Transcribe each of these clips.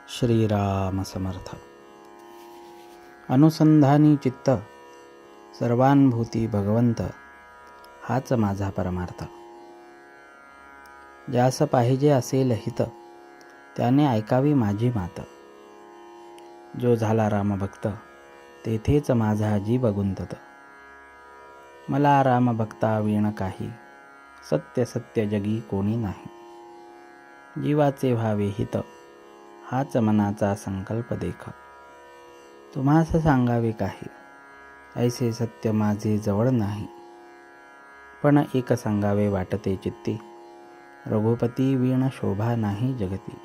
श्रीराम समर्थ. अनुसंधानी चित्त सर्वानुभूती भगवंत, हाच माझा परमार्थ. ज्यास पाहिजे असेल हित, त्याने ऐकावी माझी मात. जो झाला रामभक्त, तेथेच माझा जीव गुंतत. मला रामभक्ता वीण काही, सत्य सत्य जगी कोणी नाही. जीवाचे व्हावे हित, हाच मनाचा संकल्प देख. तुम्हास सांगावे काही, ऐसे सत्य माझे जवळ नाही. पण एक सांगावे वाटते चित्ती, रघुपती वीण शोभा नाही जगती.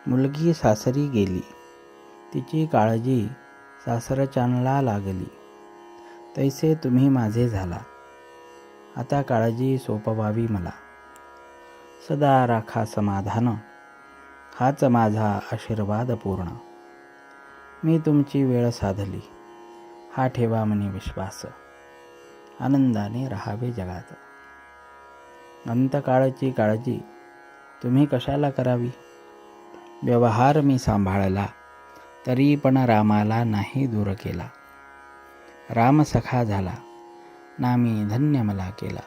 मुलगी सासरी गेली, तिची काळजी सासरच्यांना लागली. तैसे तुम्ही माझे झाला, आता काळजी सोपवावी मला. सदा राखा समाधान, हाच माझा आशीर्वाद पूर्ण. मी तुमची वेळ साधली, हा ठेवा मनी विश्वास. आनंदाने राहावे जगात. अंतकाळची काळजी तुम्ही कशाला करावी. व्यवहार मी सांभाळला, तरी पण रामाला नाही दूर केला. राम सखा झाला, नामी धन्य मला केला.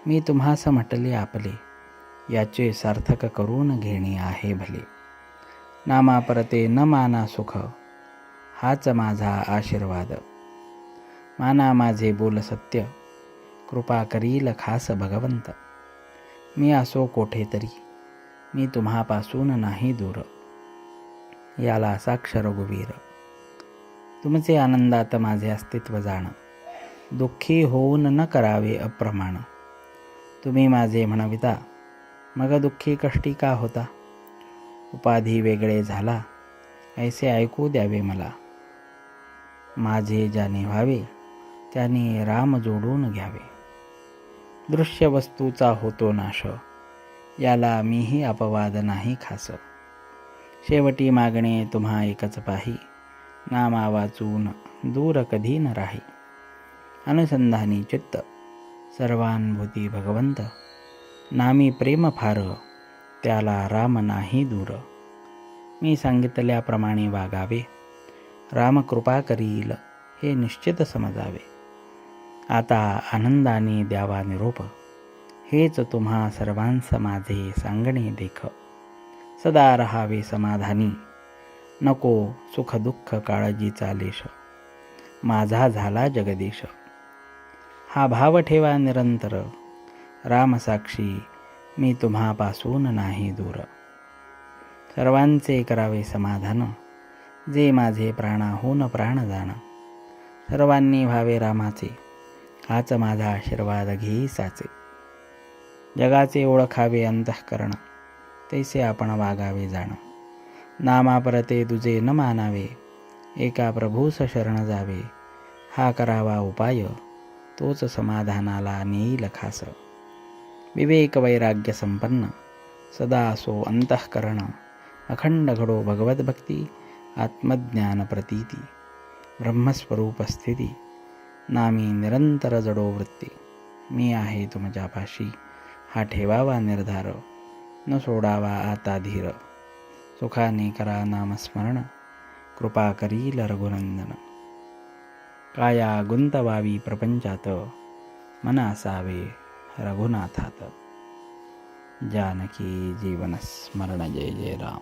मी तुम्हास म्हटले आपले, याचे सार्थक करून घेणे आहे भले. नामा परते न माना सुख, हाच माझा आशीर्वाद. माना माझे बोल सत्य, कृपा करील खास भगवंत. मी असो कोठे तरी, मी तुम्हापासून नाही दूर. याला साक्ष रघुवीर. तुमचे आनंदात माझे अस्तित्व जाण, दुःखी होऊन न करावे अप्रमाण. तुम्ही माझे म्हणविता, मग दुःखी कष्टी का होता. उपाधी वेगळे झाला, ऐसे ऐकू द्यावे मला. माझे ज्याने व्हावे, त्याने राम जोडून घ्यावे. दृश्य वस्तूचा होतो नाश, याला मीही अपवाद नाही खास. शेवटी मागणे तुम्हा एकच पाही, नामा वाचून दूर कधी न राही. अनुसंधानी चित्त सर्वानुभूती भगवंत, नामी प्रेम फार, त्याला राम नाही दूर. मी सांगितल्याप्रमाणे वागावे, राम कृपा करील हे निश्चित समजावे. आता आनंदाने द्यावा निरोप, हेच तुम्हा सर्वांस माझे सांगणे देख. सदा रहावे समाधानी, नको सुख दुःख काळजीचा लेश. माझा झाला जगदीश, हा भाव ठेवा निरंतर. रामसाक्षी मी तुम्हापासून नाही दूर. सर्वांचे करावे समाधान, जे माझे प्राणाहून प्राण जाण. सर्वांनी व्हावे रामाचे, हाच माझा आशीर्वाद घेई साचे. जगाचे ओळखावे अंतःकरण, तैसे आपण वागावे जाण. नामा परते तुझे न मानावे, एका प्रभूस शरण जावे. हा करावा उपाय, तोच समाधानाला नेईल खास. विवेक वैराग्य संपन्न, सदा असो अंतःकरण. अखंड घडो भगवद्भक्ती, आत्मज्ञान प्रतीती. ब्रह्मस्वरूप स्थिती, नामी निरंतर जडो वृत्ती. मी आहे तुमच्यापाशी, हा ठेवावा निर्धार. न सोडावा आता धीर, सुखाने करा नामस्मरण. कृपा करील रघुनंदन. काया गुंतवावी प्रपंचात, मन असावे रघुनाथात. जानकी जीवन स्मरण. जय जय राम.